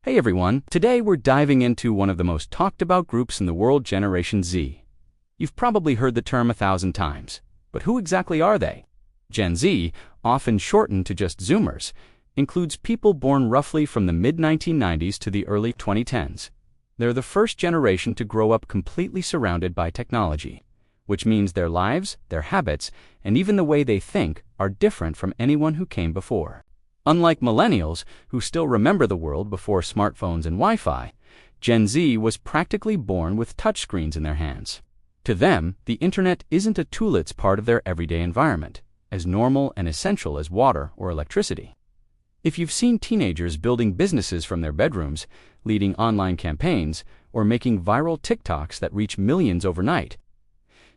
Hey everyone, today we're diving into one of the most talked about groups in the world, Generation Z. You've probably heard the term 1,000 times, but who exactly are they? Gen Z, often shortened to just Zoomers, includes people born roughly from the mid-1990s to the early 2010s. They're the first generation to grow up completely surrounded by technology, which means their lives, their habits, and even the way they think are different from anyone who came before. Unlike millennials, who still remember the world before smartphones and Wi-Fi, Gen Z was practically born with touchscreens in their hands. To them, the internet isn't a tool, it's part of their everyday environment, as normal and essential as water or electricity. If you've seen teenagers building businesses from their bedrooms, leading online campaigns, or making viral TikToks that reach millions overnight,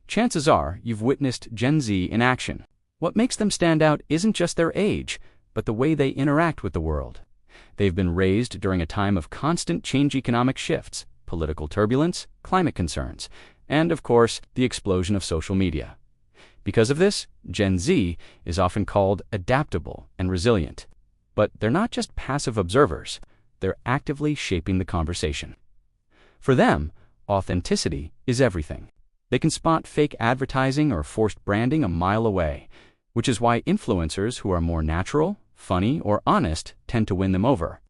chances are you've witnessed Gen Z in action. What makes them stand out isn't just their age, but the way they interact with the world. They've been raised during a time of constant change, economic shifts, political turbulence, climate concerns, and, of course, the explosion of social media. Because of this, Gen Z is often called adaptable and resilient. But they're not just passive observers, they're actively shaping the conversation. For them, authenticity is everything. They can spot fake advertising or forced branding a mile away, which is why influencers who are more natural, funny, or honest tend to win them over.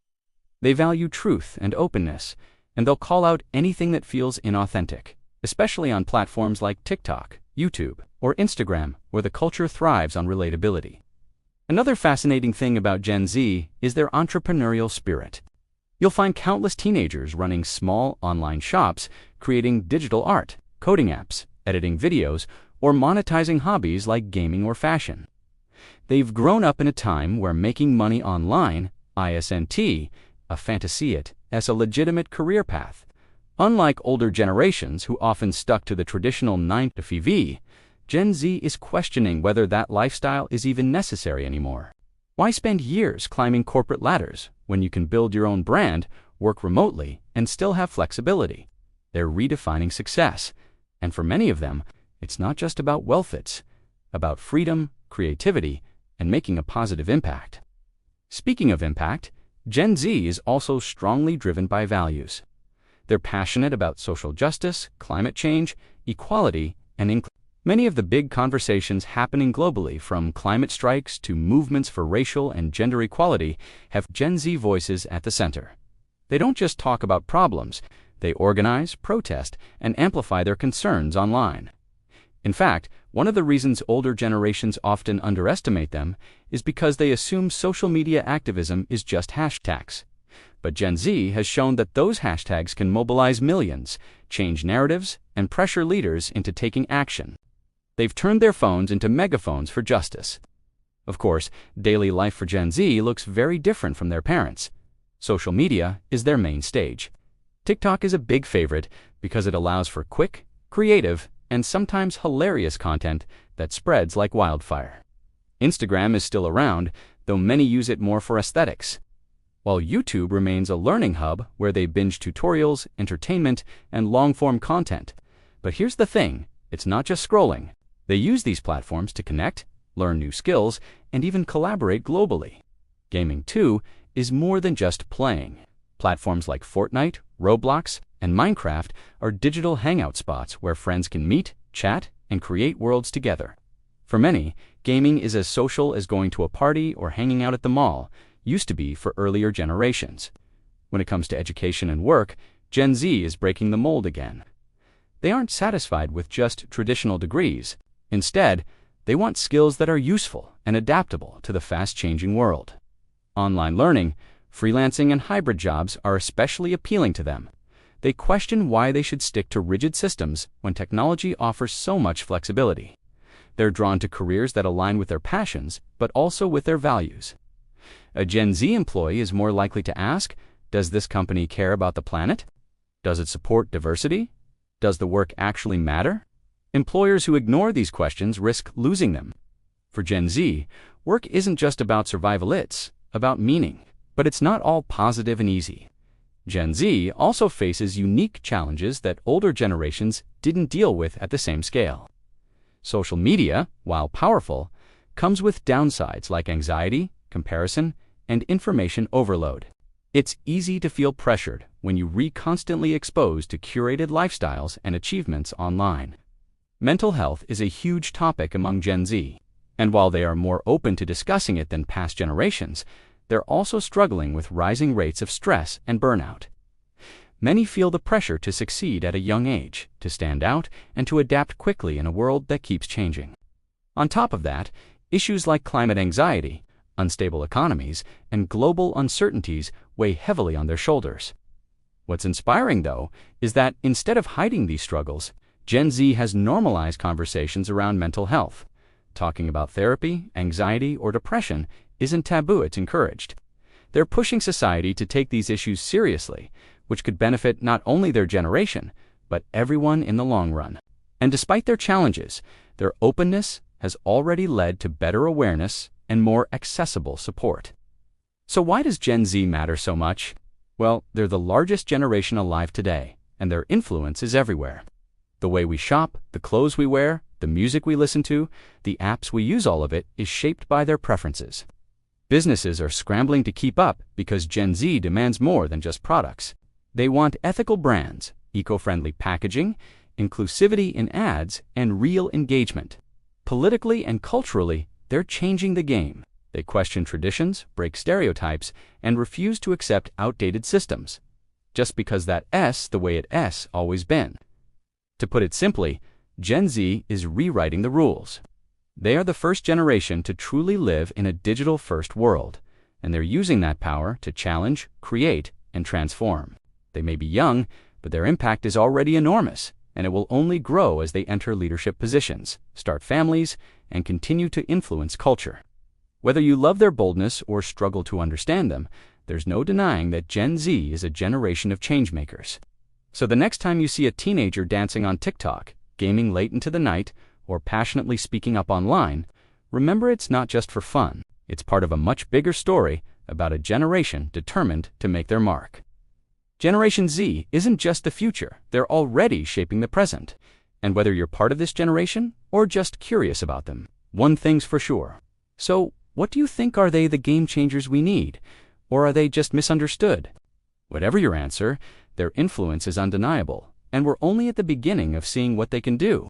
They value truth and openness, and they'll call out anything that feels inauthentic, especially on platforms like TikTok, YouTube, or Instagram, where the culture thrives on relatability. Another fascinating thing about Gen Z is their entrepreneurial spirit. You'll find countless teenagers running small online shops, creating digital art, coding apps, editing videos, or monetizing hobbies like gaming or fashion. They've grown up in a time where making money online, isn't a fantasy, as a legitimate career path. Unlike older generations who often stuck to the traditional 9-to-5, Gen Z is questioning whether that lifestyle is even necessary anymore. Why spend years climbing corporate ladders when you can build your own brand, work remotely, and still have flexibility? They're redefining success, and for many of them, it's not just about wealth, it's about freedom, creativity, and making a positive impact. Speaking of impact, Gen Z is also strongly driven by values. They're passionate about social justice, climate change, equality, and inclusion. Many of the big conversations happening globally, from climate strikes to movements for racial and gender equality, have Gen Z voices at the center. They don't just talk about problems, they organize, protest, and amplify their concerns online. In fact, one of the reasons older generations often underestimate them is because they assume social media activism is just hashtags. But Gen Z has shown that those hashtags can mobilize millions, change narratives, and pressure leaders into taking action. They've turned their phones into megaphones for justice. Of course, daily life for Gen Z looks very different from their parents. Social media is their main stage. TikTok is a big favorite because it allows for quick, creative, and sometimes hilarious content that spreads like wildfire. Instagram is still around, though many use it more for aesthetics, while YouTube remains a learning hub where they binge tutorials, entertainment, and long-form content. But here's the thing, it's not just scrolling. They use these platforms to connect, learn new skills, and even collaborate globally. Gaming, too, is more than just playing. Platforms like Fortnite, Roblox, and Minecraft are digital hangout spots where friends can meet, chat, and create worlds together. For many, gaming is as social as going to a party or hanging out at the mall used to be for earlier generations. When it comes to education and work, Gen Z is breaking the mold again. They aren't satisfied with just traditional degrees. Instead, they want skills that are useful and adaptable to the fast-changing world. Online learning, freelancing, and hybrid jobs are especially appealing to them. They question why they should stick to rigid systems when technology offers so much flexibility. They're drawn to careers that align with their passions, but also with their values. A Gen Z employee is more likely to ask, does this company care about the planet? Does it support diversity? Does the work actually matter? Employers who ignore these questions risk losing them. For Gen Z, work isn't just about survival, it's about meaning. But it's not all positive and easy. Gen Z also faces unique challenges that older generations didn't deal with at the same scale. Social media, while powerful, comes with downsides like anxiety, comparison, and information overload. It's easy to feel pressured when you constantly exposed to curated lifestyles and achievements online. Mental health is a huge topic among Gen Z, and while they are more open to discussing it than past generations, they're also struggling with rising rates of stress and burnout. Many feel the pressure to succeed at a young age, to stand out, and to adapt quickly in a world that keeps changing. On top of that, issues like climate anxiety, unstable economies, and global uncertainties weigh heavily on their shoulders. What's inspiring, though, is that instead of hiding these struggles, Gen Z has normalized conversations around mental health. Talking about therapy, anxiety, or depression isn't taboo, it's encouraged. They're pushing society to take these issues seriously, which could benefit not only their generation, but everyone in the long run. And despite their challenges, their openness has already led to better awareness and more accessible support. So why does Gen Z matter so much? Well, they're the largest generation alive today, and their influence is everywhere. The way we shop, the clothes we wear, the music we listen to, the apps we use, all of it is shaped by their preferences. Businesses are scrambling to keep up because Gen Z demands more than just products. They want ethical brands, eco-friendly packaging, inclusivity in ads, and real engagement. Politically and culturally, they're changing the game. They question traditions, break stereotypes, and refuse to accept outdated systems, just because that's the way it's always been. To put it simply, Gen Z is rewriting the rules. They are the first generation to truly live in a digital-first world, and they're using that power to challenge, create, and transform. They may be young, but their impact is already enormous, and it will only grow as they enter leadership positions, start families, and continue to influence culture. Whether you love their boldness or struggle to understand them, there's no denying that Gen Z is a generation of changemakers. So the next time you see a teenager dancing on TikTok, gaming late into the night, or passionately speaking up online, remember it's not just for fun. It's part of a much bigger story about a generation determined to make their mark. Generation Z isn't just the future, they're already shaping the present. And whether you're part of this generation or just curious about them, one thing's for sure. So, what do you think, are they the game changers we need? Or are they just misunderstood? Whatever your answer, their influence is undeniable, and we're only at the beginning of seeing what they can do.